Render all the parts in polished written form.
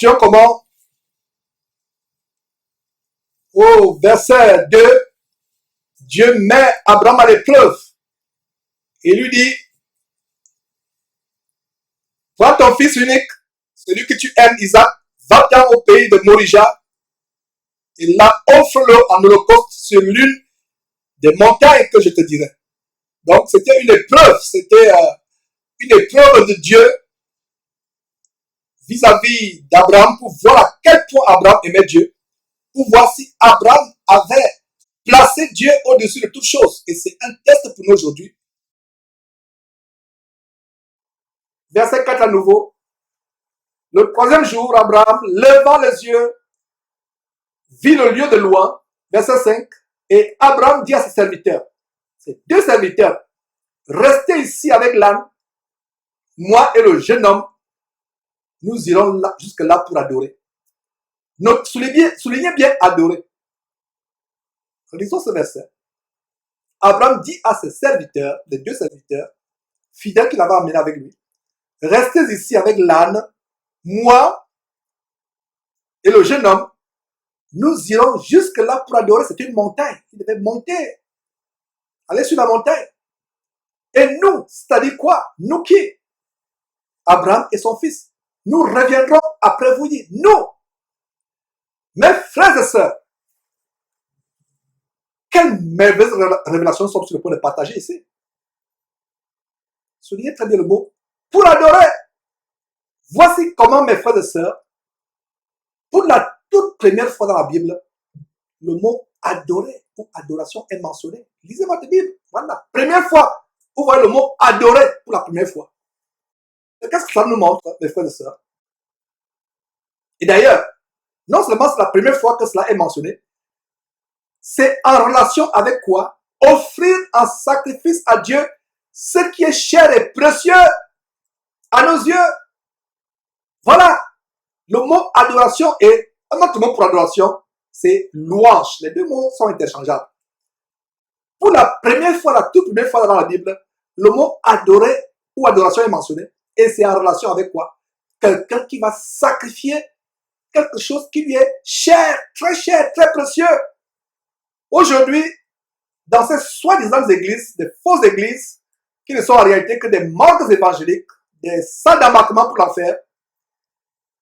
continuons comment? Au verset 2, Dieu met Abraham à l'épreuve et lui dit, vois ton fils unique, celui que tu aimes, Isaac, va-t'en au pays de Morija et là offre-le en holocauste sur l'une des montagnes que je te dirai. Donc c'était une épreuve, c'était une épreuve de Dieu vis-à-vis d'Abraham pour voir à quel point Abraham aimait Dieu, pour voir si Abraham avait placé Dieu au-dessus de toutes choses. Et c'est un test pour nous aujourd'hui. Verset 4 à nouveau. Le troisième jour, Abraham, levant les yeux, vit le lieu de loin. Verset 5. Et Abraham dit à ses serviteurs, ses deux serviteurs, restez ici avec l'âne, moi et le jeune homme, nous irons jusque-là pour adorer. Donc, soulignez bien adorer. Lisons ce verset. Abraham dit à ses serviteurs, les deux serviteurs, fidèles qu'il avait amenés avec lui, restez ici avec l'âne, moi et le jeune homme, nous irons jusque-là pour adorer. C'était une montagne. Il devait monter, aller sur la montagne. Et nous, c'est-à-dire quoi? Nous qui? Abraham et son fils. Nous reviendrons après vous dire, nous, mes frères et sœurs, quelle merveilleuse révélation sommes sur le point de partager ici. Soulignez très bien le mot. Pour adorer. Voici comment, mes frères et sœurs, pour la toute première fois dans la Bible, le mot adorer ou adoration est mentionné. Lisez votre Bible. Voilà. Première fois, vous voyez le mot adorer pour la première fois. Qu'est-ce que ça nous montre, mes frères et sœurs? Et d'ailleurs, non seulement c'est la première fois que cela est mentionné, c'est en relation avec quoi? Offrir en sacrifice à Dieu ce qui est cher et précieux à nos yeux. Voilà. Le mot adoration et un autre mot pour adoration, c'est louange. Les deux mots sont interchangeables. Pour la première fois, la toute première fois dans la Bible, le mot adorer ou adoration est mentionné. Et c'est en relation avec quoi? Quelqu'un qui va sacrifier quelque chose qui lui est cher, très précieux. Aujourd'hui, dans ces soi-disant églises, des fausses églises, qui ne sont en réalité que des morgues évangéliques, des salles d'embarquement pour l'enfer,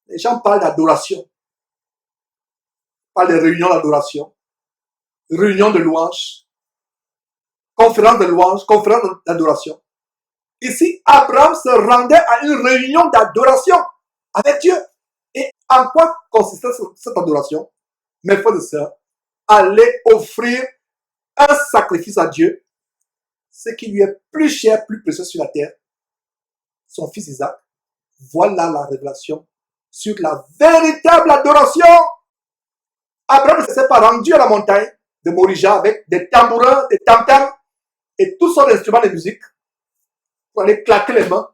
les gens parlent d'adoration, parlent de réunions d'adoration, réunions de louange, conférences de louange, conférences d'adoration. Ici, Abraham se rendait à une réunion d'adoration avec Dieu. Et en quoi consistait cette adoration? Mes frères et sœurs, aller offrir un sacrifice à Dieu, ce qui lui est plus cher, plus précieux sur la terre, son fils Isaac. Voilà la révélation sur la véritable adoration. Abraham ne s'est pas rendu à la montagne de Morija avec des tambourins, des tam-tams et toutes sortes d'instruments de musique pour aller claquer les mains,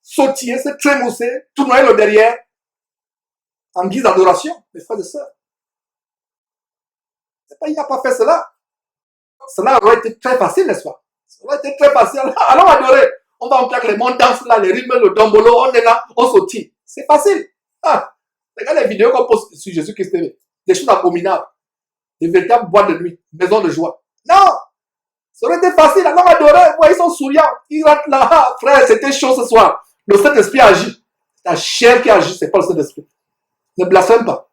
sautiller, se trémousser, tournoyer le derrière en guise d'adoration, mes frères et sœurs. Il n'a pas fait cela. Cela aurait été très facile, n'est-ce pas? Cela aurait été très facile. Allons adorer. On va en claquer les mains, on danse là, les rythmes, le dombolo, on est là, on sautille. C'est facile. Regarde les vidéos qu'on poste sur Jésus-Christ TV. Des choses abominables. Des véritables boîtes de nuit, maisons de joie. Non! Ça aurait été facile. Allons adorer. Ouais, ils sont souriants. Ils rentrent là. Frère, c'était chaud ce soir. Le Saint-Esprit agit. La chair qui agit, c'est pas le Saint-Esprit. Ne blasphème pas.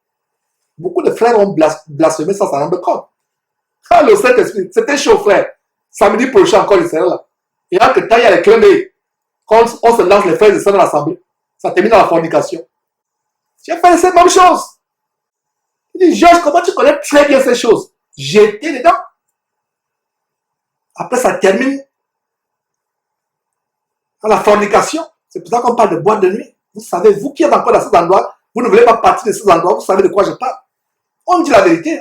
Beaucoup de frères ont blasphémé sans s'en rendre compte. Le Saint-Esprit, c'était chaud, frère. Samedi prochain encore, il serait là. Et en que temps, il y a les clins d'œil. Quand on se lance les frères et sœurs dans l'assemblée, ça termine dans la fornication. J'ai fait ces mêmes choses. Il dit, Georges, comment tu connais très bien ces choses? J'étais dedans. Après, ça termine dans la fornication. C'est pour ça qu'on parle de boîte de nuit. Vous savez, vous qui êtes encore dans ces endroits, vous ne voulez pas partir de ces endroits, vous savez de quoi je parle. On dit la vérité.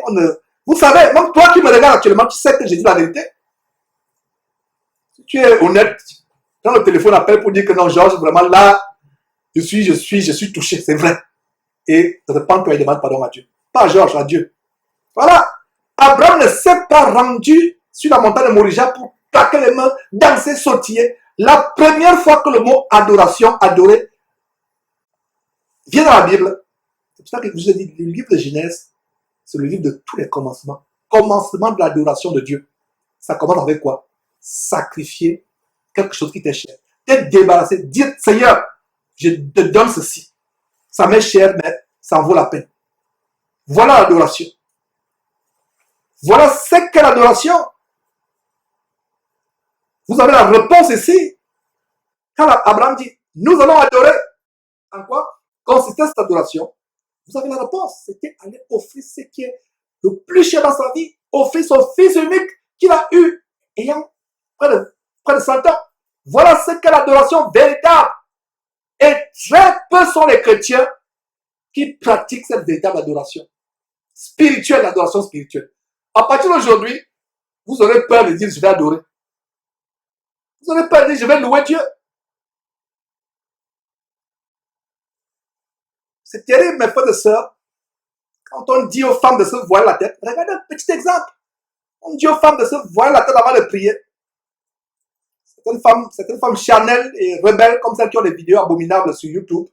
Vous savez, même toi qui me regardes actuellement, tu sais que je dis la vérité. Si tu es honnête, quand le téléphone appelle pour dire que non, Georges, vraiment là, je suis touché, c'est vrai. Et repens-toi et demande pardon à Dieu. Pas à Georges, à Dieu. Voilà. Abraham ne s'est pas rendu sur la montagne de Morija pour claquer les mains, danser, sautiller. La première fois que le mot adoration, adorer, Viens dans la Bible. C'est pour ça que je vous ai dit, le livre de Genèse, c'est le livre de tous les commencements. Commencement de l'adoration de Dieu. Ça commence avec quoi? Sacrifier quelque chose qui t'est cher. T'être débarrassé. Dire, Seigneur, je te donne ceci. Ça m'est cher, mais ça en vaut la peine. Voilà l'adoration. Voilà ce qu'est l'adoration. Vous avez la réponse ici. Quand Abraham dit, nous allons adorer. En quoi consistait cette adoration? Vous avez la réponse. C'était aller offrir ce qui est le plus cher dans sa vie. Offrir son fils unique qu'il a eu, ayant près de 100 ans. Voilà ce qu'est l'adoration véritable. Et très peu sont les chrétiens qui pratiquent cette véritable adoration. Spirituelle, l'adoration spirituelle. À partir d'aujourd'hui, vous aurez peur de dire je vais adorer. Vous aurez peur de dire je vais louer Dieu. C'est terrible, mes frères et sœurs. Quand on dit aux femmes de se voiler la tête, regardez un petit exemple. On dit aux femmes de se voiler la tête avant de prier. Certaines femmes charnelles et rebelles, comme celles qui ont des vidéos abominables sur YouTube.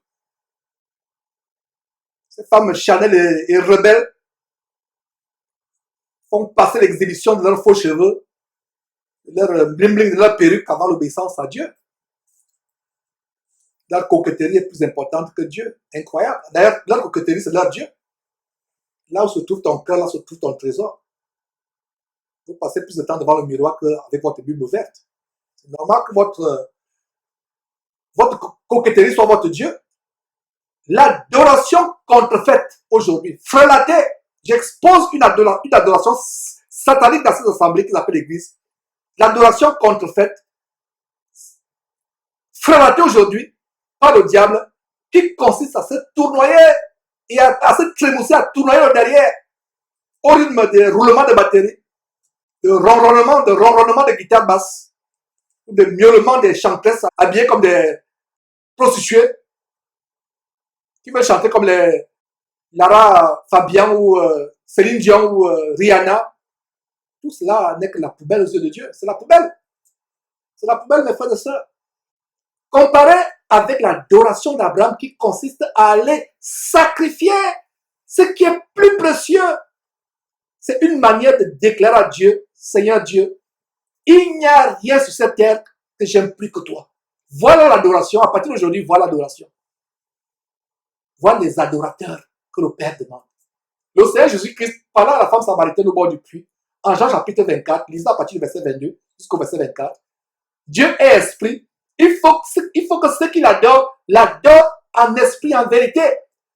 Ces femmes charnelles et rebelles font passer l'exhibition de leurs faux cheveux, de leur bling-bling, de leur perruque avant l'obéissance à Dieu. Leur coquetterie est plus importante que Dieu. Incroyable. D'ailleurs, leur coquetterie, c'est leur Dieu. Là où se trouve ton cœur, là où se trouve ton trésor. Vous passez plus de temps devant le miroir qu'avec votre Bible ouverte. C'est normal que votre coquetterie soit votre Dieu. L'adoration contrefaite aujourd'hui, frelatée, j'expose une adoration satanique dans cette assemblée qu'ils appellent l'Église. L'adoration contrefaite, frelatée aujourd'hui par le diable, qui consiste à se tournoyer et à se trémousser, à tournoyer au derrière, au rythme des roulements de batterie, de ronronnement de guitare basse, ou de miaulement des chantresses habillées comme des prostituées, qui veulent chanter comme les Lara Fabian ou Céline Dion ou Rihanna. Tout cela n'est que la poubelle aux yeux de Dieu. C'est la poubelle. C'est la poubelle, mes frères et sœurs. Comparé avec l'adoration d'Abraham qui consiste à aller sacrifier ce qui est plus précieux. C'est une manière de déclarer à Dieu, Seigneur Dieu, il n'y a rien sur cette terre que j'aime plus que toi. Voilà l'adoration. À partir d'aujourd'hui, voilà l'adoration. Voilà les adorateurs que le Père demande. Le Seigneur Jésus-Christ, parlant à la femme samaritaine au bord du puits, en Jean chapitre 24, lisons à partir du verset 22 jusqu'au verset 24, Dieu est esprit. Il faut que ceux qui l'adorent en esprit, en vérité.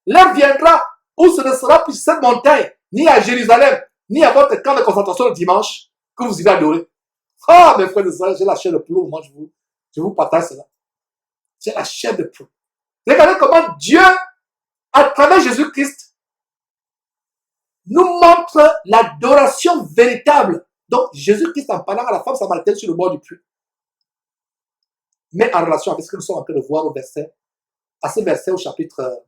L'heure viendra où ce ne sera plus cette montagne, ni à Jérusalem, ni à votre camp de concentration le dimanche, que vous irez adorer. Ah, mes frères et sœurs, j'ai la chair de plomb. Moi, je vous partage cela. J'ai la chair de plomb. Regardez comment Dieu, à travers Jésus-Christ, nous montre l'adoration véritable. Donc, Jésus-Christ, en parlant à la femme samaritaine sur le bord du puits, met en relation avec ce que nous sommes en train de voir à ce verset au chapitre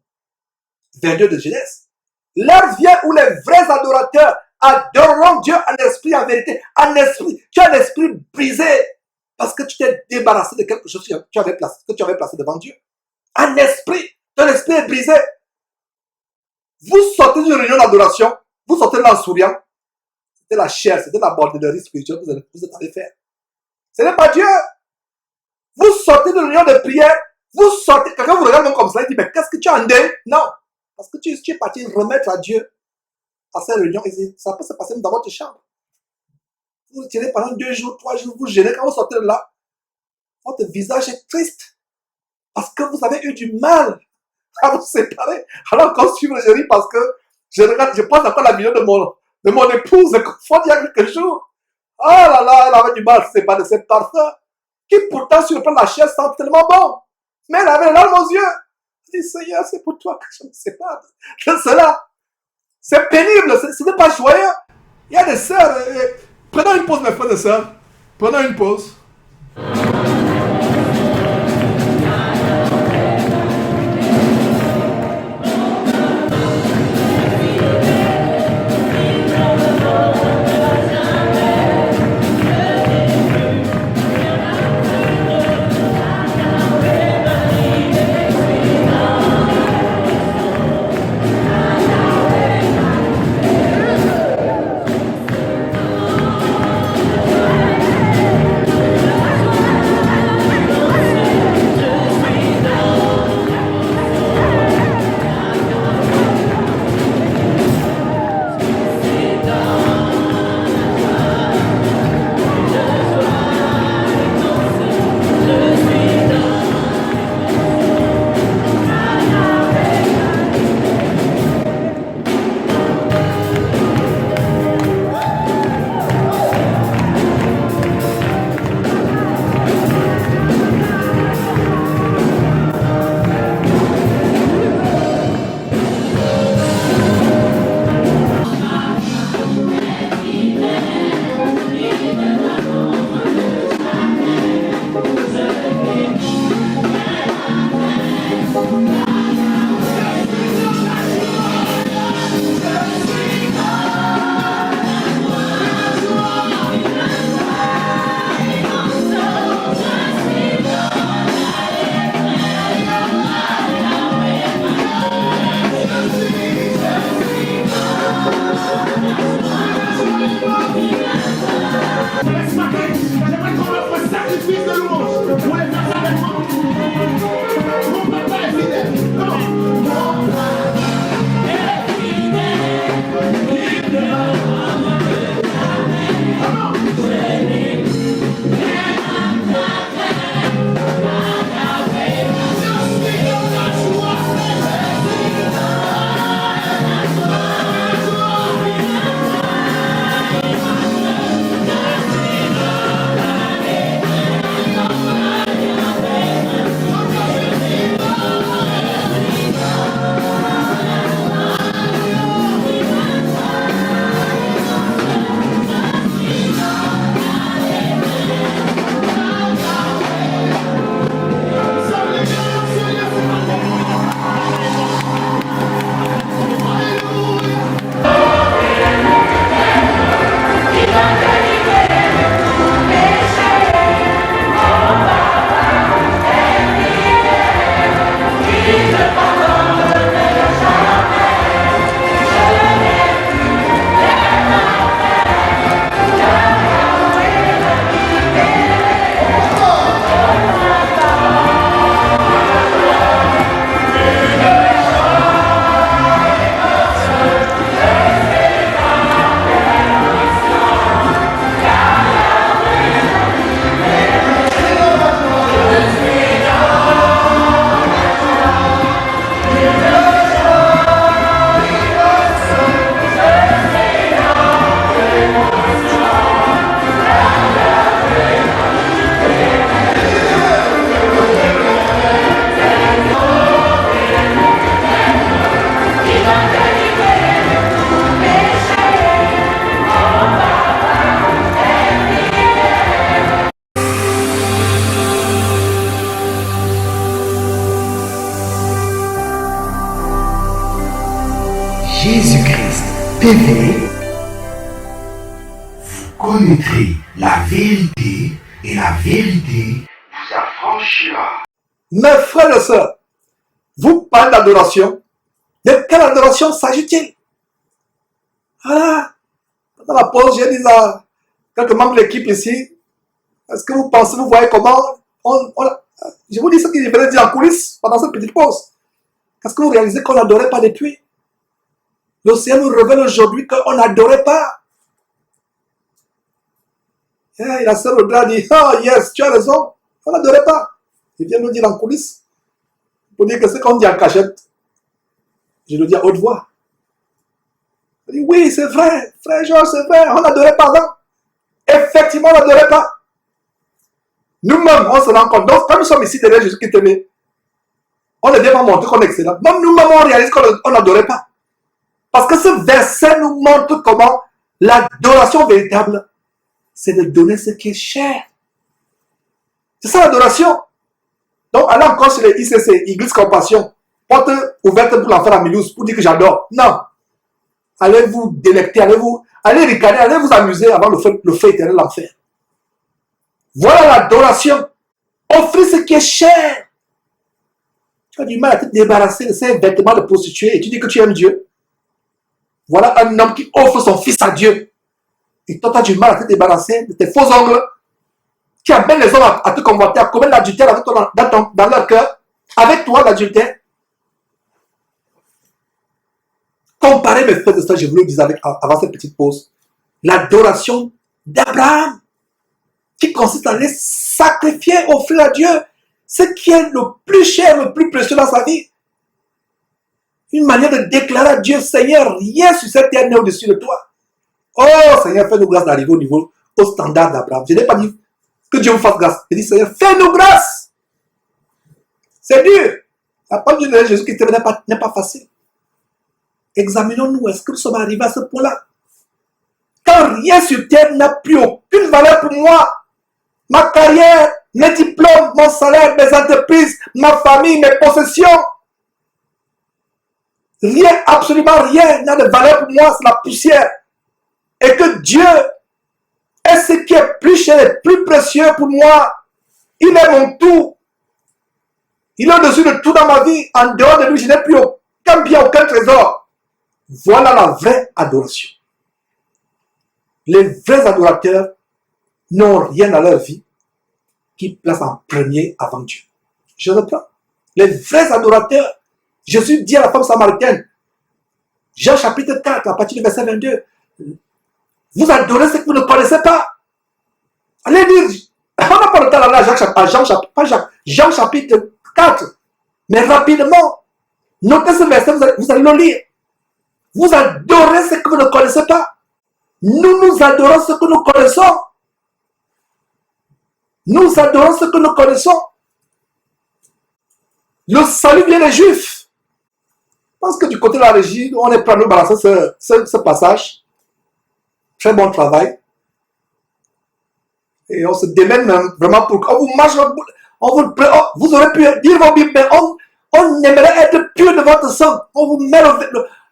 22 de Genèse. L'heure vient où les vrais adorateurs adoreront Dieu en esprit, en vérité, en esprit. Tu as l'esprit brisé parce que tu t'es débarrassé de quelque chose que tu avais placé devant Dieu. En esprit, ton esprit est brisé. Vous sortez d'une réunion d'adoration, vous sortez là en souriant. C'était la chair, c'était la bordellerie spirituelle que vous êtes allé faire. Ce n'est pas Dieu. Vous sortez de l'union de prière, vous sortez, quelqu'un vous regarde même comme ça, il dit, mais qu'est-ce que tu as en deuil? Non, parce que tu es parti remettre à Dieu à cette réunion, et ça peut se passer dans votre chambre. Vous vous tirez pendant 2 jours, 3 jours, vous gênez, quand vous sortez de là, votre visage est triste, parce que vous avez eu du mal à vous séparer. Alors quand je suis ris parce que je pense encore la vidéo de mon épouse, il y a quelques jours. Oh là là, elle avait du mal à se séparer de ses parfums, qui pourtant sur le plan de la chair sent tellement bon. Mais elle avait les larmes aux yeux. Je dis, Seigneur, c'est pour toi que je me sépare de cela. C'est pénible, ce n'est pas joyeux. Il y a des sœurs. Prenons une pause, mes frères et sœurs. Prenons une pause. Jésus-Christ TV. Vous connaîtrez la vérité et la vérité vous affranchira. Mes frères et sœurs, vous parlez d'adoration. De quelle adoration s'agit-il? Voilà. Dans la pause, j'ai dit à quelques membres de l'équipe ici, est-ce que vous pensez, vous voyez comment je vous dis ce qu'il venait dire en coulisses pendant cette petite pause. Est-ce que vous réalisez qu'on n'adorait pas depuis? Le Seigneur nous révèle aujourd'hui qu'on n'adorait pas. Et la sœur Audrey dit, oh yes, tu as raison, on n'adorait pas. Il vient nous dire en coulisses, pour dire que ce qu'on dit en cachette, je le dis à haute voix. Il dit, oui, c'est vrai, frère Georges, c'est vrai, on n'adorait pas avant. Effectivement, on n'adorait pas. Nous-mêmes, on se rend compte. Donc, quand nous sommes ici derrière Jésus qui est né, on ne vient pas montrer qu'on est excellent. Même nous-mêmes, on réalise qu'on n'adorait pas. Parce que ce verset nous montre comment l'adoration véritable, c'est de donner ce qui est cher. C'est ça l'adoration. Donc, allez encore sur les ICC, Église Compassion, porte ouverte pour l'enfer à Milouz, pour dire que j'adore. Non. Allez vous délecter, allez ricaner, allez vous amuser avant le feu éternel l'enfer. Voilà l'adoration. Offrir ce qui est cher. Tu as du mal à te débarrasser de ces vêtements de prostituée et tu dis que tu aimes Dieu. Voilà un homme qui offre son fils à Dieu. Et toi, tu as du mal à te débarrasser de tes faux ongles qui amènent les hommes à te convoiter, à commettre l'adultère avec toi dans leur cœur. Avec toi, l'adultère. Comparez mes frères et sœurs, je vous le disais avant cette petite pause. L'adoration d'Abraham, qui consiste à aller sacrifier, offrir à Dieu ce qui est le plus cher, le plus précieux dans sa vie. Une manière de déclarer à Dieu, Seigneur, rien sur cette terre n'est au-dessus de toi. Oh Seigneur, fais-nous grâce d'arriver au standard d'Abraham. Je n'ai pas dit que Dieu vous fasse grâce. Je dis, Seigneur, fais-nous grâce. C'est dur. La parole de Jésus Christ n'est pas facile. Examinons-nous, est-ce que nous sommes arrivés à ce point-là? Quand rien sur terre n'a plus aucune valeur pour moi, ma carrière, mes diplômes, mon salaire, mes entreprises, ma famille, mes possessions, rien, absolument rien n'a de valeur pour moi, c'est la poussière. Et que Dieu est ce qui est plus cher et plus précieux pour moi. Il est mon tout. Il est au-dessus de tout dans ma vie. En dehors de lui, je n'ai plus aucun bien, aucun trésor. Voilà la vraie adoration. Les vrais adorateurs n'ont rien dans leur vie qui place en premier avant Dieu. Je reprends. Les vrais adorateurs, Jésus dit à la femme samaritaine, Jean chapitre 4, à partir du verset 22, vous adorez ce que vous ne connaissez pas. Allez dire, on n'a pas le temps d'aller à Jean chapitre 4, mais rapidement, notez ce verset, vous allez le lire. Vous adorez ce que vous ne connaissez pas. Nous adorons ce que nous connaissons. Nous adorons ce que nous connaissons. Le salut vient des Juifs. Je pense que du côté de la régie, on est prêt à nous balancer ce passage. Très bon travail. Et on se démène vraiment pour qu'on vous marche, vous aurez pu dire vos Bibles, mais on aimerait être pur de votre sang. On vous met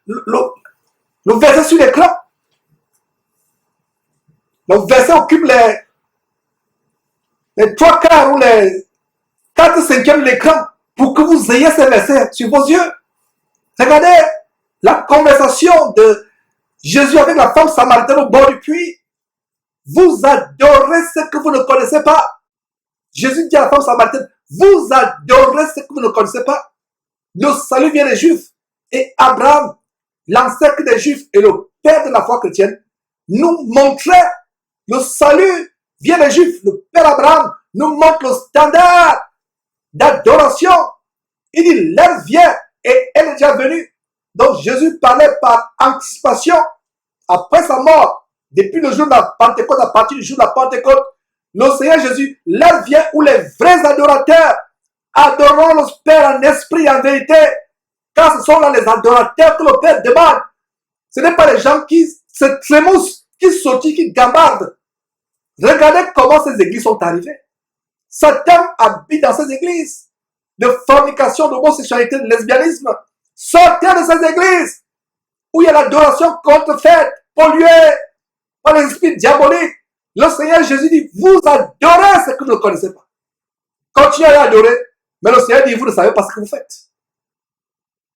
le verset sur l'écran. Le verset occupe les 3/4 ou les 4/5 de l'écran pour que vous ayez ces versets sur vos yeux. Regardez la conversation de Jésus avec la femme samaritaine au bord du puits. Vous adorez ce que vous ne connaissez pas. Jésus dit à la femme samaritaine, vous adorez ce que vous ne connaissez pas. Le salut vient des Juifs. Et Abraham, l'ancêtre des Juifs et le père de la foi chrétienne, nous montrait le salut vient des Juifs. Le père Abraham nous montre le standard d'adoration. Il dit, l'heure vient et elle est déjà venue. Donc Jésus parlait par anticipation après sa mort. Depuis le jour de la Pentecôte, à partir du jour de la Pentecôte, le Seigneur Jésus, l'heure vient où les vrais adorateurs adoreront le Père en esprit et en vérité. Car ce sont là les adorateurs que le Père demande. Ce n'est pas les gens qui se trémoussent, qui sautillent, qui gambardent. Regardez comment ces églises sont arrivées. Satan habite dans ces églises. De fornication, d'homosexualité, de lesbianisme. Sortez de ces églises. où il y a l'adoration contrefaite, polluée par les esprits diaboliques, le Seigneur Jésus dit, vous adorez ce que vous ne connaissez pas. Continuez à adorer, mais le Seigneur dit, vous ne savez pas ce que vous faites.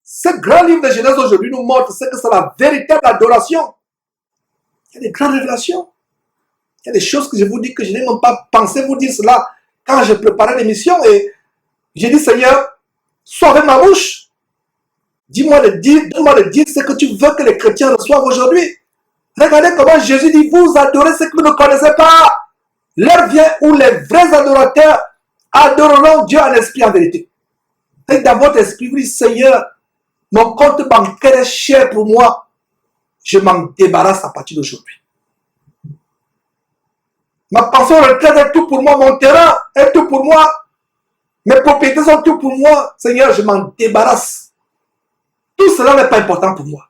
Ce grand livre de Genèse aujourd'hui nous montre ce que c'est la véritable adoration. Il y a des grandes révélations. Il y a des choses que je vous dis que je n'ai même pas pensé vous dire cela quand je préparais l'émission et j'ai dit, Seigneur, sois avec ma bouche. Dis-moi de dire, donne-moi de dire ce que tu veux que les chrétiens reçoivent aujourd'hui. Regardez comment Jésus dit, vous adorez ce que vous ne connaissez pas. L'heure vient où les vrais adorateurs adoreront Dieu en esprit en vérité. Et dans votre esprit, vous dites, Seigneur, mon compte bancaire est cher pour moi. Je m'en débarrasse à partir d'aujourd'hui. Ma pension retraite est tout pour moi. Mon terrain est tout pour moi. Mes propriétés sont tout pour moi. Seigneur, je m'en débarrasse. Tout cela n'est pas important pour moi.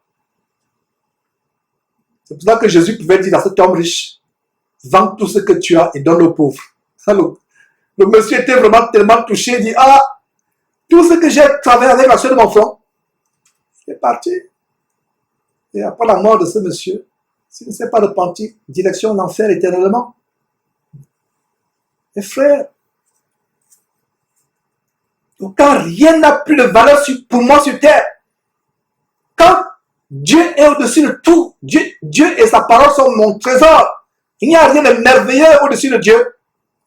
C'est pour ça que Jésus pouvait dire à cet homme riche, vends tout ce que tu as et donne aux pauvres. Alors, le monsieur était vraiment tellement touché, il dit, ah, tout ce que j'ai travaillé avec la soeur de mon front, il est parti. Et après la mort de ce monsieur, s'il ne s'est pas repenti, direction l'enfer éternellement. Mes frères, donc quand rien n'a plus de valeur pour moi sur terre, quand Dieu est au-dessus de tout, Dieu et sa parole sont mon trésor, il n'y a rien de merveilleux au-dessus de Dieu.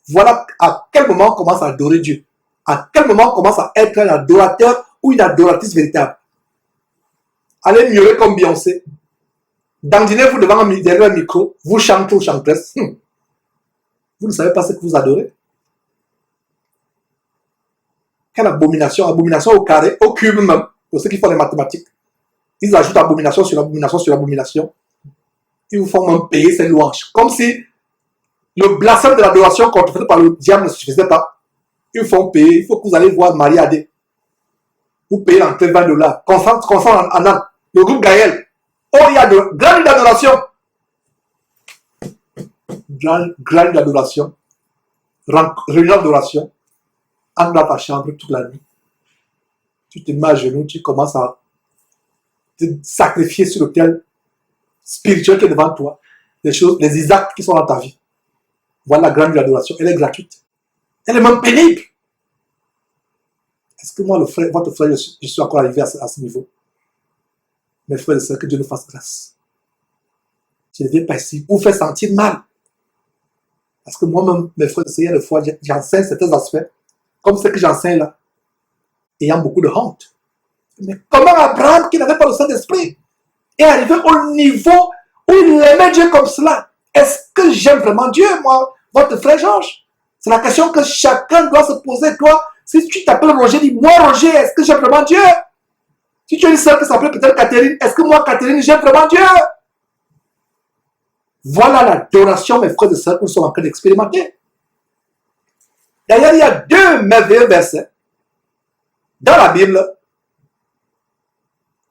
Voilà à quel moment on commence à adorer Dieu. À quel moment on commence à être un adorateur ou une adoratrice véritable. Allez miauler comme Beyoncé. Dandinez-vous derrière un micro, vous chantez ou chantresse. Vous ne savez pas ce que vous adorez. Quelle abomination, abomination au carré, au cube même, pour ceux qui font les mathématiques. Ils ajoutent abomination sur l'abomination sur l'abomination. Ils vous font même payer ces louanges. Comme si le blasphème de l'adoration contrefait par le diable ne suffisait pas. Ils vous font payer. Il faut que vous allez voir Marie Adé. Vous payez l'entrée $20. Constant en âme. Le groupe Gaël. Oh, il y a de grandes adoration. Grande adoration. Réunion d'adoration. Entre dans ta chambre toute la nuit. Tu te mets à genoux, tu commences à te sacrifier sur l'autel spirituel qui est devant toi. Les choses, les actes qui sont dans ta vie. Voilà la grande adoration. Elle est gratuite. Elle est même pénible. Est-ce que moi, votre frère, je suis encore arrivé à ce niveau? Mes frères et sœurs, que Dieu nous fasse grâce. Je ne viens pas ici pour vous faire sentir mal. Parce que moi-même, mes frères et sœurs, des fois, j'enseigne certains aspects, comme ce que j'enseigne là, ayant beaucoup de honte. Mais comment Abraham, qui n'avait pas le Saint-Esprit, est arrivé au niveau où il aimait Dieu comme cela? Est-ce que j'aime vraiment Dieu, moi, votre frère Georges? C'est la question que chacun doit se poser. Toi, si tu t'appelles Roger, dis-moi Roger, est-ce que j'aime vraiment Dieu? Si tu as une sœur qui s'appelle peut-être Catherine, est-ce que moi, Catherine, j'aime vraiment Dieu? Voilà l'adoration, mes frères et sœurs, que nous sommes en train d'expérimenter. D'ailleurs, il y a deux merveilleux versets dans la Bible.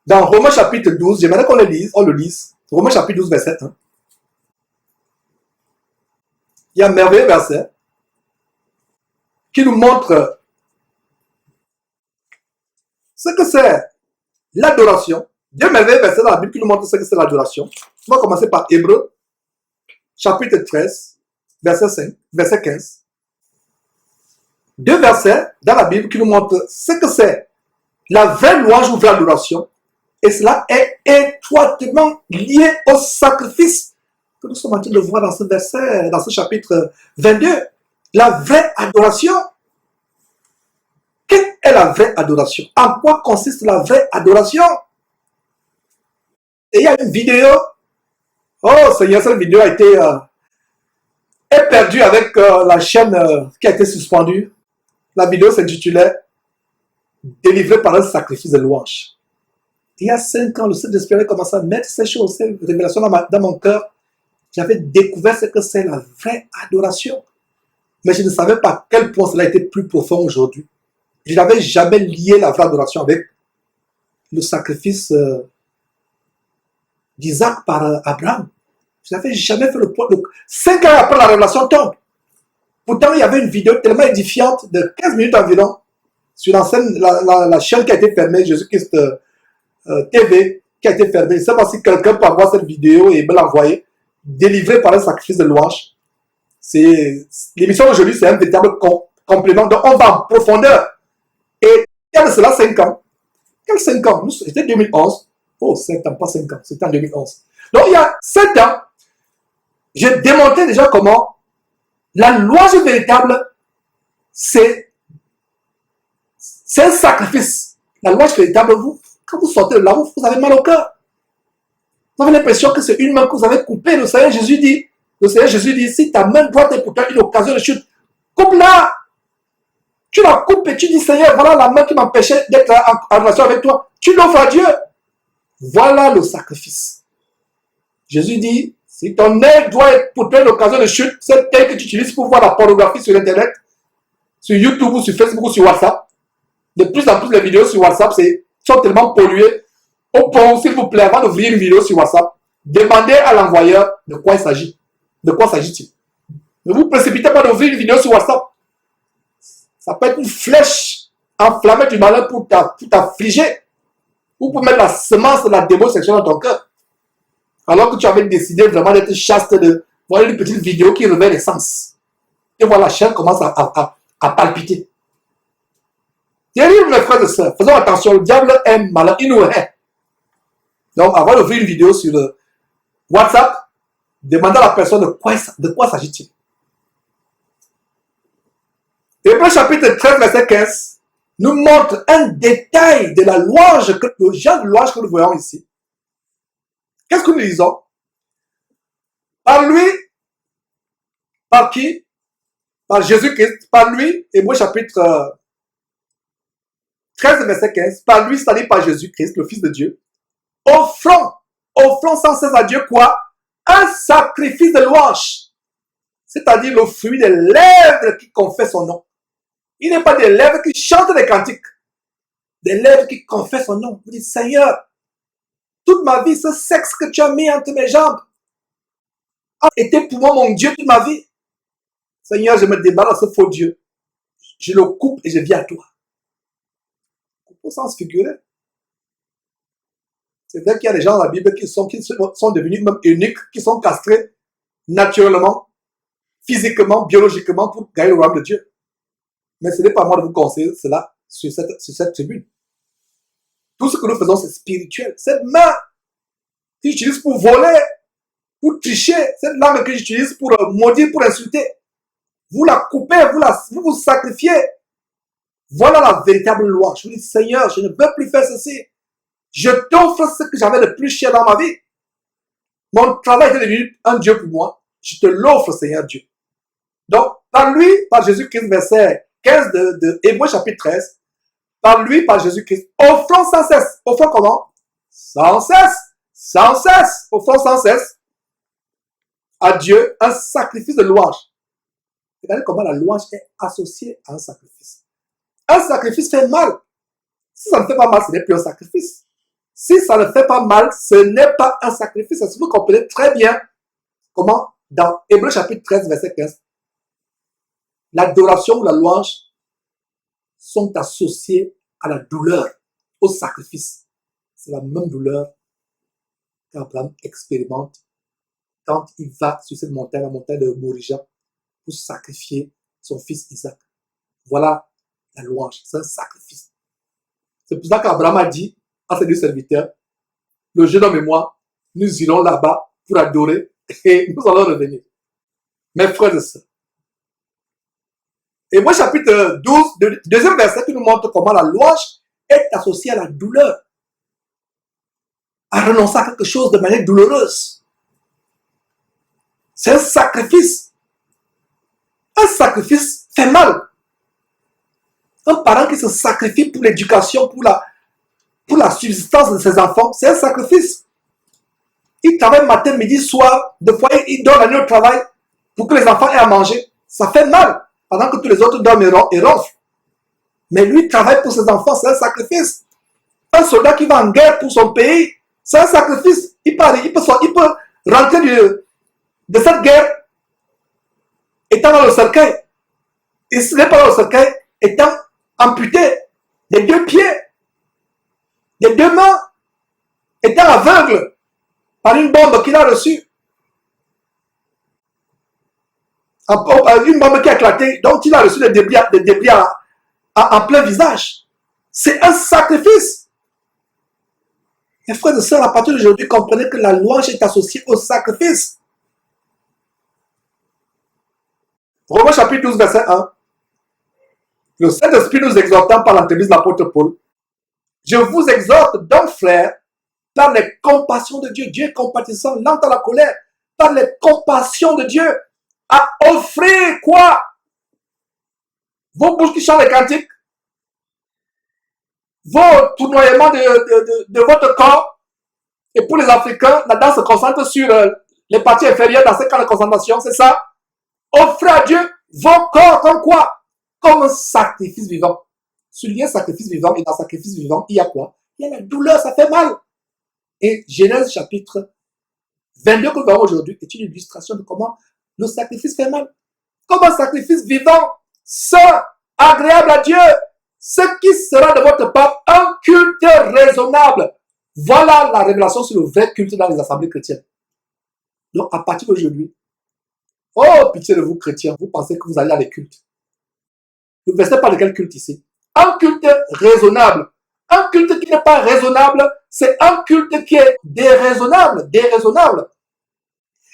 Dans Romains chapitre 12, j'aimerais qu'on le lise. Romains chapitre 12, verset 1. Il y a un merveilleux verset qui nous montre ce que c'est l'adoration. Il y a un merveilleux verset dans la Bible qui nous montre ce que c'est l'adoration. On va commencer par Hébreux, chapitre 13, verset 15. Deux versets dans la Bible qui nous montrent ce que c'est la vraie louange ou vraie adoration. Et cela est étroitement lié au sacrifice que nous sommes en train de voir dans ce verset, dans ce chapitre 22. La vraie adoration. Quelle est la vraie adoration? En quoi consiste la vraie adoration? Et il y a une vidéo. Oh Seigneur, cette vidéo a été est perdue avec la chaîne qui a été suspendue. La vidéo s'intitulait Délivré par un sacrifice de louange. Il y a 5 ans, le Saint-Esprit avait commencé à mettre ces choses, ces révélations dans mon cœur. J'avais découvert ce que c'est la vraie adoration. Mais je ne savais pas à quel point cela était plus profond aujourd'hui. Je n'avais jamais lié la vraie adoration avec le sacrifice d'Isaac par Abraham. Je n'avais jamais fait le point. 5 ans après, la révélation tombe. Pourtant, il y avait une vidéo tellement édifiante de 15 minutes environ sur la chaîne qui a été fermée, Jésus-Christ TV, qui a été fermée. Je ne sais pas si quelqu'un peut avoir cette vidéo et me l'envoyer, délivrée par un sacrifice de louange. L'émission d'aujourd'hui, c'est un véritable complément. Donc, on va en profondeur. Et il y a de cela 5 ans. Quel 5 ans? C'était 2011. Oh, 7 ans, pas 5 ans. C'était en 2011. Donc, il y a 7 ans, j'ai démontré déjà comment la louange véritable, c'est un sacrifice. La louange véritable, quand vous sortez de là, vous avez mal au cœur. Vous avez l'impression que c'est une main que vous avez coupée. Le Seigneur Jésus dit, si ta main droite est pour toi une occasion de chute, coupe-la. Tu la coupes et tu dis, Seigneur, voilà la main qui m'empêchait d'être en relation avec toi. Tu l'offres à Dieu. Voilà le sacrifice. Jésus dit, si ton œil doit être pour toi une occasion de chute, cette œil que tu utilises pour voir la pornographie sur Internet, sur YouTube ou sur Facebook ou sur WhatsApp, de plus en plus les vidéos sur WhatsApp sont tellement polluées. Au point, s'il vous plaît, avant d'ouvrir une vidéo sur WhatsApp, demandez à l'envoyeur de quoi il s'agit. De quoi s'agit-il? Ne vous précipitez pas d'ouvrir une vidéo sur WhatsApp. Ça peut être une flèche enflammée du malin pour t'affliger. Ou pour mettre la semence de la démon sexuelle dans ton cœur. Alors que tu avais décidé vraiment d'être chaste, de voir une petite vidéo qui révèle l'essence. Et voilà, la chair commence à palpiter. Terrible, mes frères et sœurs. Faisons attention, le diable est malin, il nous hait. Donc, avant d'ouvrir une vidéo sur le WhatsApp, demandez à la personne de quoi s'agit-il. Hébreux chapitre 13, verset 15, nous montre un détail de la louange, le genre de louange que nous voyons ici. Qu'est-ce que nous lisons? Par lui, par qui? Par Jésus-Christ, par lui, Hébreux chapitre 13, verset 15, par lui, c'est-à-dire par Jésus-Christ, le Fils de Dieu, offrons sans cesse à Dieu quoi? Un sacrifice de louange, c'est-à-dire le fruit des lèvres qui confessent son nom. Il n'est pas des lèvres qui chantent des cantiques, des lèvres qui confessent son nom. Vous dites, Seigneur, toute ma vie, ce sexe que tu as mis entre mes jambes a été pour moi mon Dieu toute ma vie. Seigneur, je me débarrasse de ce faux Dieu. Je le coupe et je viens à toi. Au sens figuré. C'est vrai qu'il y a des gens dans la Bible qui sont devenus même uniques, qui sont castrés naturellement, physiquement, biologiquement pour gagner le royaume de Dieu. Mais ce n'est pas moi de vous conseiller cela sur cette tribune. Tout ce que nous faisons, c'est spirituel. Cette main que j'utilise pour voler, pour tricher, cette langue que j'utilise pour maudire, pour insulter, vous la coupez, vous sacrifiez. Voilà la véritable loi. Je vous dis, Seigneur, je ne veux plus faire ceci. Je t'offre ce que j'avais de plus cher dans ma vie. Mon travail est devenu un Dieu pour moi. Je te l'offre, Seigneur Dieu. Donc, par lui, par Jésus-Christ, verset 15 de Hébreux chapitre 13, par lui, par Jésus-Christ, offrons sans cesse. Offrons comment? Sans cesse. Sans cesse. Offrons sans cesse à Dieu un sacrifice de louange. Regardez comment la louange est associée à un sacrifice. Un sacrifice fait mal. Si ça ne fait pas mal, ce n'est plus un sacrifice. Si ça ne fait pas mal, ce n'est pas un sacrifice. Est-ce que vous comprenez très bien comment, dans Hébreux chapitre 13, verset 15, l'adoration ou la louange sont associées à la douleur, au sacrifice. C'est la même douleur qu'Abraham expérimente quand il va sur cette montagne, la montagne de Morija, pour sacrifier son fils Isaac. Voilà la louange, c'est un sacrifice. C'est pour ça qu'Abraham a dit à ses deux serviteurs, le jeune homme et moi, nous irons là-bas pour adorer et nous allons revenir. Mes frères et sœurs. Et moi, chapitre 12, deuxième verset qui nous montre comment la louange est associée à la douleur. À renoncer à quelque chose de manière douloureuse. C'est un sacrifice. Un sacrifice fait mal. Un parent qui se sacrifie pour l'éducation, pour la subsistance de ses enfants, c'est un sacrifice. Il travaille matin, midi, soir. Des fois, il donne la nuit au travail pour que les enfants aient à manger. Ça fait mal. Pendant que tous les autres dorment et ronflent. Mais lui travaille pour ses enfants, c'est un sacrifice. Un soldat qui va en guerre pour son pays, c'est un sacrifice. Il peut rentrer de cette guerre étant dans le cercueil. Et ce n'est pas dans le cercueil, étant amputé des deux pieds, des deux mains. étant aveugle par une bombe qu'il a reçue. Une bombe qui a éclaté, donc il a reçu des débris en plein visage. C'est un sacrifice. Mes frères et sœurs, à partir d'aujourd'hui, comprenez que la louange est associée au sacrifice. Romains chapitre 12, verset 1. Le Saint-Esprit nous exhortant par l'entremise de l'apôtre Paul. Je vous exhorte donc, frères, par les compassions de Dieu. Dieu est compatissant, lent à la colère. Par les compassions de Dieu, à offrir quoi? Vos bouches qui chantent les cantiques, vos tournoiements de votre corps. Et pour les Africains, la danse se concentre sur les parties inférieures dans ces cas de concentration, c'est ça? Offrez à Dieu vos corps comme quoi? Comme un sacrifice vivant. Souligner sacrifice vivant, et dans sacrifice vivant, il y a quoi? Il y a la douleur, ça fait mal. Et Genèse chapitre 22 que nous voyons aujourd'hui est une illustration de comment le sacrifice fait mal. Comme un sacrifice vivant, saint, agréable à Dieu, ce qui sera de votre part un culte raisonnable. Voilà la révélation sur le vrai culte dans les assemblées chrétiennes. Donc, à partir d'aujourd'hui, oh, pitié de vous chrétiens, vous pensez que vous allez à les cultes. Le verset parle de quel culte ici? Un culte raisonnable. Un culte qui n'est pas raisonnable, c'est un culte qui est déraisonnable. Déraisonnable.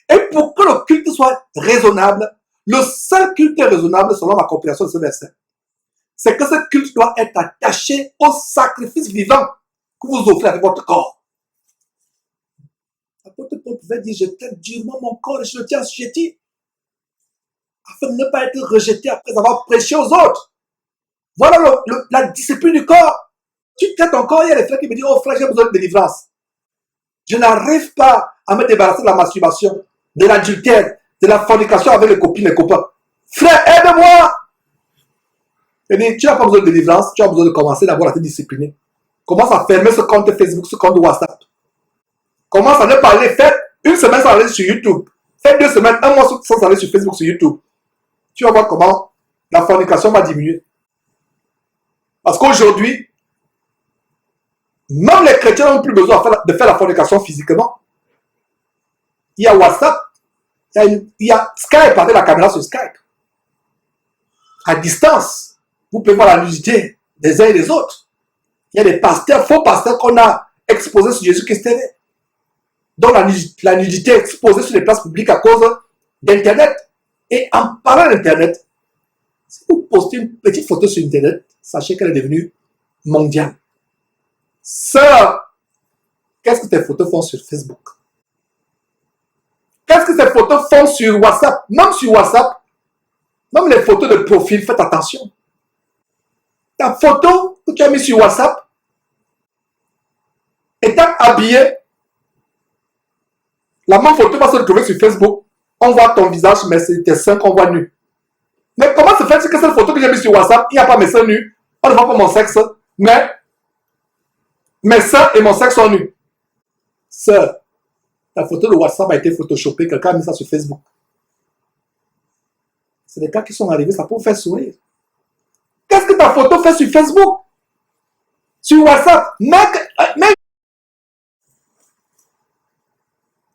Et pour que le culte soit raisonnable, le seul culte raisonnable, selon ma compréhension de ce verset, c'est que ce culte doit être attaché au sacrifice vivant que vous offrez avec votre corps. L'apôtre Paul pouvait dire, je traite durement mon corps et je le tiens assujetti, afin de ne pas être rejeté après avoir prêché aux autres. Voilà la discipline du corps. Tu traites ton corps, il y a des frères qui me disent, oh frère, j'ai besoin de délivrance. Je n'arrive pas à me débarrasser de la masturbation, de l'adultère, de la fornication avec les copines et les copains. Frère, aide-moi! Il dit, tu n'as pas besoin de délivrance, tu as besoin de commencer d'abord à te discipliner. Commence à fermer ce compte Facebook, ce compte WhatsApp. Commence à ne pas aller, fais une semaine sans aller sur YouTube. Fais 2 semaines, 1 mois sans aller sur Facebook, sur YouTube. Tu vas voir comment la fornication va diminuer. Parce qu'aujourd'hui, même les chrétiens n'ont plus besoin de faire la fornication physiquement. Il y a WhatsApp, il y a Skype, avec la caméra sur Skype. À distance, vous pouvez voir la nudité des uns et des autres. Il y a des pasteurs, faux pasteurs qu'on a exposés sur Jésus-Christ TV. Donc la nudité est exposée sur les places publiques à cause d'Internet. Et en parlant d'Internet, si vous postez une petite photo sur Internet, sachez qu'elle est devenue mondiale. Sœur, qu'est-ce que tes photos font sur Facebook? Qu'est-ce que ces photos font sur WhatsApp? Même sur WhatsApp, même les photos de profil, faites attention. Ta photo que tu as mise sur WhatsApp, étant habillée, la même photo va se retrouver sur Facebook. On voit ton visage, mais c'est tes seins qu'on voit nus. Mais comment se fait-il que cette photo que j'ai mise sur WhatsApp, il n'y a pas mes seins nus? On ne voit pas mon sexe, mais mes seins et mon sexe sont nus. Sœur, ta photo de WhatsApp a été photoshopée, quelqu'un a mis ça sur Facebook. C'est des cas qui sont arrivés, ça peut vous faire sourire. Qu'est-ce que ta photo fait sur Facebook? Sur WhatsApp? Mais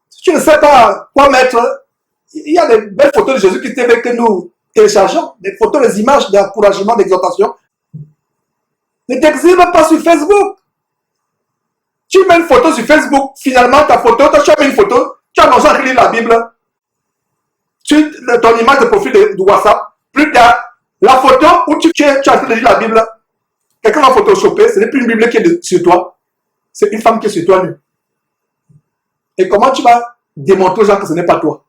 si tu ne sais pas quoi mettre, il y a des belles photos de Jésus qui TV que nous téléchargeons, des photos, des images d'encouragement, d'exhortation. Ne t'exhibe pas sur Facebook. Tu mets une photo sur Facebook, finalement ta photo, toi tu as mis une photo, tu as commencé à lire la Bible, ton image de profil de WhatsApp, plus tard, la photo où tu es en train de lire la Bible, quelqu'un va photoshopper, ce n'est plus une Bible qui est sur toi, c'est une femme qui est sur toi nue. Et comment tu vas démontrer aux gens que ce n'est pas toi?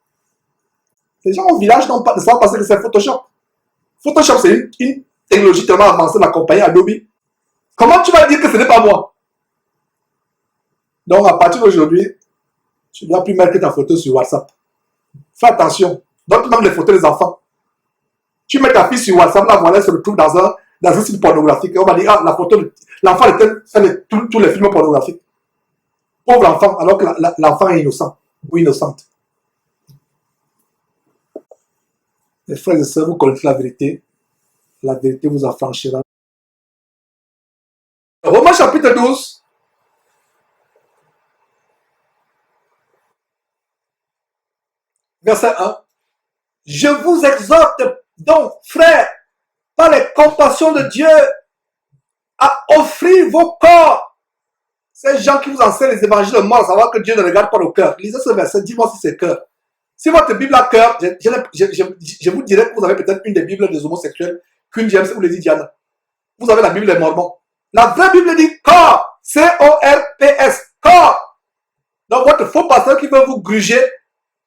Les gens au village n'ont pas de savoir parce que c'est Photoshop. Photoshop, c'est une technologie tellement avancée de la compagnie Adobe. Comment tu vas dire que ce n'est pas moi? Donc, à partir d'aujourd'hui, tu ne dois plus mettre ta photo sur WhatsApp. Fais attention. Donc, même les photos des enfants. Tu mets ta fille sur WhatsApp, la voilà, elle se retrouve dans un site pornographique. Et on va dire, ah, la photo, l'enfant fait tous les films pornographiques. Pauvre enfant, alors que l'enfant est innocent ou innocente. Les frères et sœurs, vous connaissez la vérité vous affranchira. Romains chapitre 12. verset 1. Je vous exhorte donc, frères, par les compassions de Dieu, à offrir vos corps. Ces gens qui vous enseignent les évangiles de mort, savoir que Dieu ne regarde pas le cœur. Lisez ce verset, dis-moi si c'est cœur. Si votre Bible a cœur, je vous dirais que vous avez peut-être une des Bibles des homosexuels, King James ou Lady Diana. Vous avez la Bible des Mormons. La vraie Bible dit corps, C-O-R-P-S, corps. Donc votre faux pasteur qui veut vous gruger,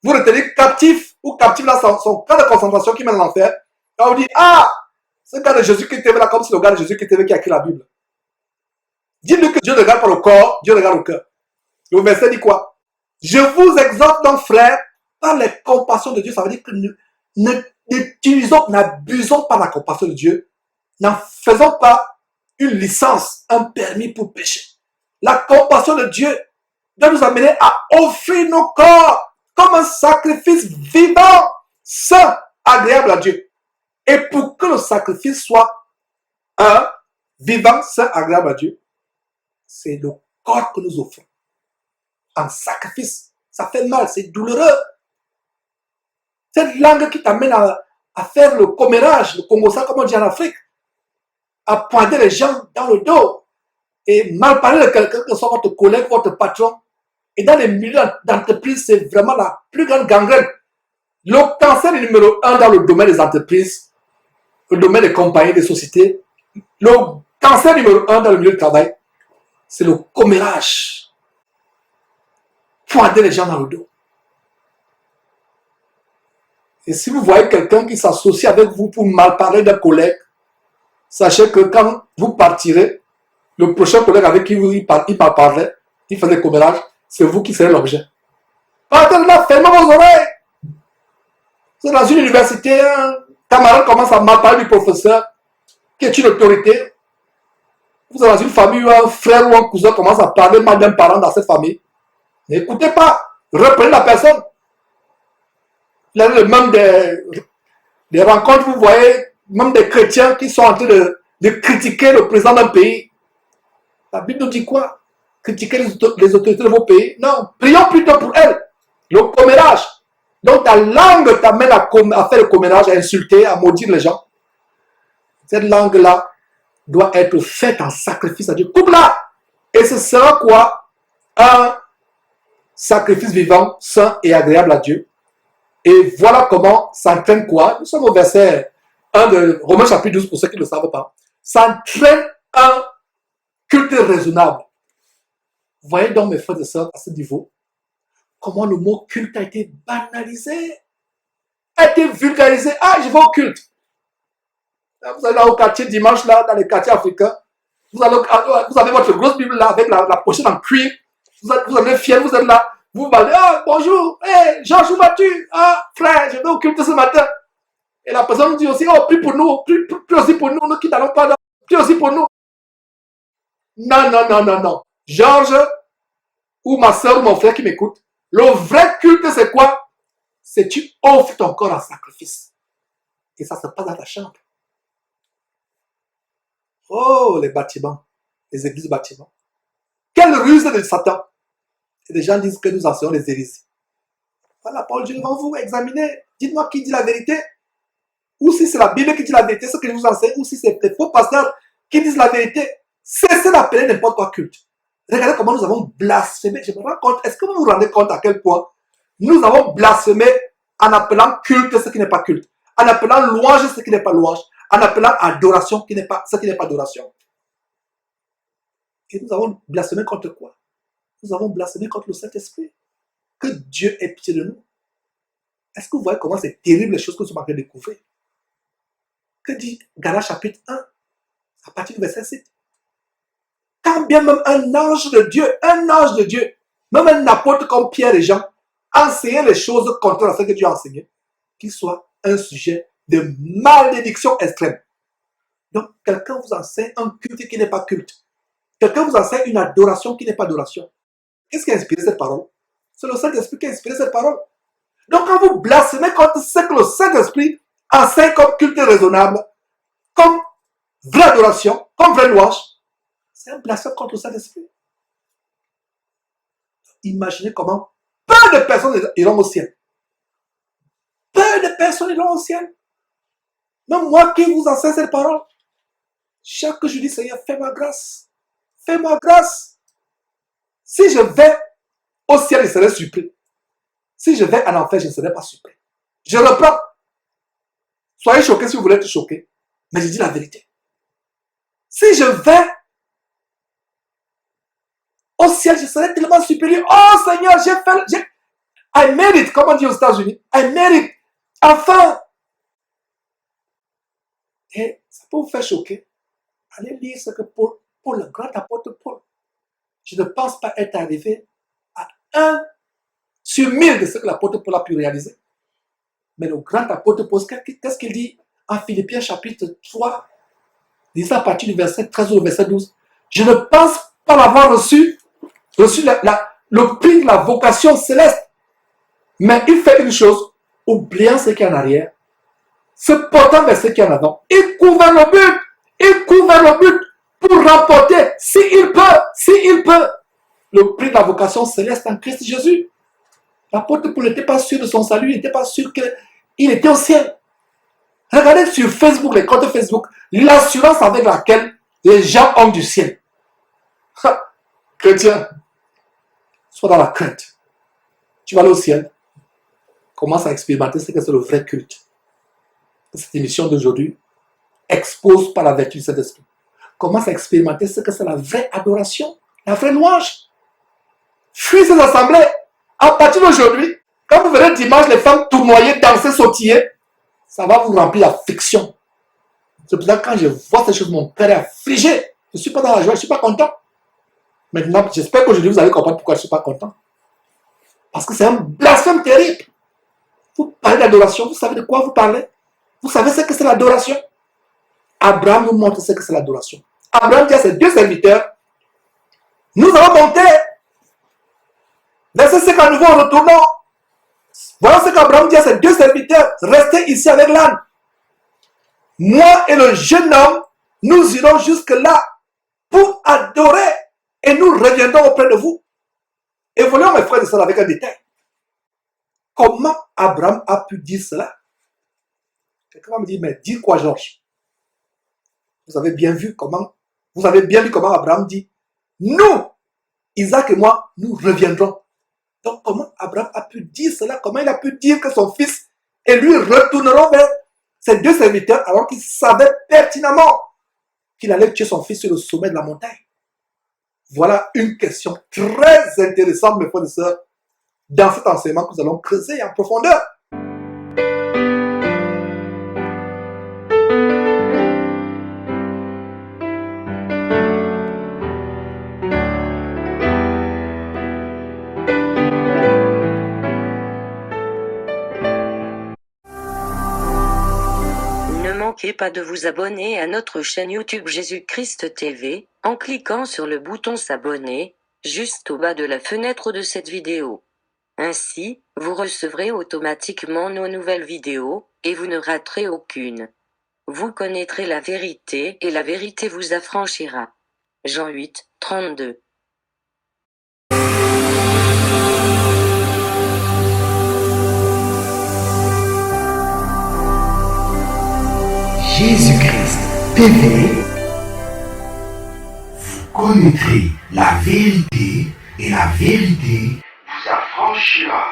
vous retenez captif, ou captif dans son camp de concentration qui mène à l'enfer. Là on dit, ah, ce gars de Jésus qui était là, comme si le gars de Jésus qui était qui a écrit la Bible. Dites-lui que Dieu ne regarde pas le corps, Dieu regarde le cœur. Le verset dit quoi? Je vous exhorte donc, frères, par les compassions de Dieu. Ça veut dire que n'abusons pas de la compassion de Dieu. N'en faisons pas une licence, un permis pour pécher. La compassion de Dieu doit nous amener à offrir nos corps comme un sacrifice vivant, saint, agréable à Dieu. Et pour que le sacrifice soit un vivant, saint, agréable à Dieu, c'est le corps que nous offrons en sacrifice. Ça fait mal, c'est douloureux. Cette langue qui t'amène à faire le commérage, le Congo-ça, comme on dit en Afrique, à pointer les gens dans le dos et mal parler de quelqu'un que soit votre collègue, votre patron. Et dans les milieux d'entreprise, c'est vraiment la plus grande gangrène. Le cancer numéro 1 dans le domaine des entreprises, le domaine des compagnies, des sociétés, le cancer numéro 1 dans le milieu du travail, c'est le commérage. Pointer les gens dans le dos. Et si vous voyez quelqu'un qui s'associe avec vous pour mal parler d'un collègue, sachez que quand vous partirez, le prochain collègue avec qui il parlait, il faisait commérage, c'est vous qui serez l'objet. Partez de là, fermez vos oreilles. Vous êtes dans une université, un camarade commence à mal parler du professeur, qui est une autorité. Vous êtes dans une famille où un frère ou un cousin commence à parler mal d'un parent dans cette famille. N'écoutez pas, reprenez la personne. Il y a même des rencontres, vous voyez, même des chrétiens qui sont en train de critiquer le président d'un pays. La Bible nous dit quoi? Critiquer les autorités de vos pays? Non, prions plutôt pour elles. Le commérage. Donc ta langue t'amène à faire le commérage, à insulter, à maudire les gens. Cette langue-là doit être faite en sacrifice à Dieu. Coupe-la! Et ce sera quoi? Un sacrifice vivant, saint et agréable à Dieu. Et voilà comment s'entraîne quoi? Nous sommes au verset 1 de Romains chapitre 12 pour ceux qui ne le savent pas. S'entraîne un culte raisonnable. Vous voyez donc mes frères et sœurs à ce niveau, comment le mot culte a été banalisé, a été vulgarisé. Ah, je vais au culte. Vous allez là au quartier dimanche, là, dans les quartiers africains. Vous avez votre grosse Bible là, avec la pochette en cuir. Vous êtes fiers, vous êtes là. Vous parlez, ah, bonjour, hey, Georges, où vas-tu? Ah, frère, je vais au culte ce matin. Et la personne nous dit aussi, oh, prie pour nous, prie aussi pour nous, nous qui n'allons pas là, prie aussi pour nous. Non, non, non, non, non. Georges, ou ma soeur, ou mon frère qui m'écoute, le vrai culte, c'est quoi? C'est tu offres ton corps en sacrifice. Et ça se passe dans ta chambre. Oh, les bâtiments, les églises bâtiments. Quelle ruse de Satan. Et des gens disent que nous enseignons les hérésies. Voilà, Paul Dieu devant vous, examinez. Dites-moi qui dit la vérité. Ou si c'est la Bible qui dit la vérité, ce que je vous enseigne, ou si c'est les faux pasteurs qui disent la vérité. Cessez d'appeler n'importe quoi culte. Regardez comment nous avons blasphémé. Je me rends compte, est-ce que vous vous rendez compte à quel point nous avons blasphémé en appelant culte ce qui n'est pas culte, en appelant louange ce qui n'est pas louange, en appelant adoration ce qui n'est pas adoration. Et nous avons blasphémé contre quoi? Nous avons blasphémé contre le Saint-Esprit. Que Dieu ait pitié de nous. Est-ce que vous voyez comment c'est terrible les choses que nous sommes en train de découvrir? Que dit Galates chapitre 1, à partir du verset 7? Quand bien même un ange de Dieu, même un apôtre comme Pierre et Jean, enseignait les choses contraires à ce que Dieu a enseigné, qu'il soit un sujet de malédiction extrême. Donc, quelqu'un vous enseigne un culte qui n'est pas culte. Quelqu'un vous enseigne une adoration qui n'est pas adoration. Qu'est-ce qui a inspiré cette parole? C'est le Saint-Esprit qui a inspiré cette parole. Donc, quand vous blasphémez contre ce que le Saint-Esprit enseigne comme culte raisonnable, comme vraie adoration, comme vraie louange, c'est un blasphème contre le Saint-Esprit. Imaginez comment peu de personnes iront au ciel. de personnes iront au ciel. Même moi qui vous enseigne cette parole, chaque jour je dis, Seigneur, fais-moi grâce. Fais-moi grâce. Si je vais au ciel, je serai surpris. Si je vais en enfer, je ne serai pas surpris. Je reprends. Soyez choqués si vous voulez être choqués. Mais je dis la vérité. Si je vais au ciel, je serai tellement supérieur. Oh Seigneur, j'ai fait... I made it, comme on dit aux États-Unis. I made it. Enfin. Et ça peut vous faire choquer. Allez lire ce que Paul, le grand apôtre Paul, je ne pense pas être arrivé à 1 sur 1000 de ce que l'apôtre Paul a pu réaliser. Mais le grand apôtre Paul, qu'est-ce qu'il dit en Philippiens chapitre 3, disant à partir du verset 13 au verset 12. Je ne pense pas l'avoir reçu le prix de la vocation céleste. Mais il fait une chose, oubliant ce qui est en arrière, se portant vers ce qui est en avant. Il court vers le but. Il court vers le but pour remporter, s'il peut, le prix de la vocation céleste en Christ Jésus. L'apôtre Paul n'était pas sûr de son salut, il n'était pas sûr qu'il était au ciel. Regardez sur Facebook, les comptes Facebook, l'assurance avec laquelle les gens ont du ciel. Chrétien, sois dans la crainte. Tu vas aller au ciel. Commence à expérimenter ce que c'est le vrai culte. Cette émission d'aujourd'hui expose par la vertu de cet esprit. Commence à expérimenter ce que c'est la vraie adoration, la vraie louange. Fuis ces assemblées. À partir d'aujourd'hui, quand vous verrez dimanche les femmes tournoyer, danser, sautiller, ça va vous remplir la fiction. C'est pour ça que quand je vois ces choses, mon cœur est affligé. Je ne suis pas dans la joie, je ne suis pas content. Maintenant, j'espère qu'aujourd'hui vous allez comprendre pourquoi je ne suis pas content. Parce que c'est un blasphème terrible. Vous parlez d'adoration, vous savez de quoi vous parlez? Vous savez ce que c'est l'adoration? Abraham nous montre ce que c'est l'adoration. Abraham dit à ses 2 serviteurs, nous allons monter. Verset 5 à nouveau en retournant. Voilà ce qu'Abraham dit à ses 2 serviteurs, restez ici avec l'âne. Moi et le jeune homme, nous irons jusque-là pour adorer et nous reviendrons auprès de vous. Et voyons mes frères et sœurs avec un détail. Comment Abraham a pu dire cela? Quelqu'un va me dire, mais dis quoi, Georges? Vous avez bien vu comment Abraham dit, nous, Isaac et moi, nous reviendrons. Donc comment Abraham a pu dire cela? Comment il a pu dire que son fils et lui retourneront vers ses 2 serviteurs alors qu'il savait pertinemment qu'il allait tuer son fils sur le sommet de la montagne? Voilà une question très intéressante, mes frères et sœurs, dans cet enseignement que nous allons creuser en profondeur. Ne manquez pas de vous abonner à notre chaîne YouTube Jésus-Christ TV, en cliquant sur le bouton s'abonner, juste au bas de la fenêtre de cette vidéo. Ainsi, vous recevrez automatiquement nos nouvelles vidéos, et vous ne raterez aucune. Vous connaîtrez la vérité, et la vérité vous affranchira. Jean 8, 32. Jésus-Christ TV, vous connaîtrez la vérité et la vérité vous affranchira.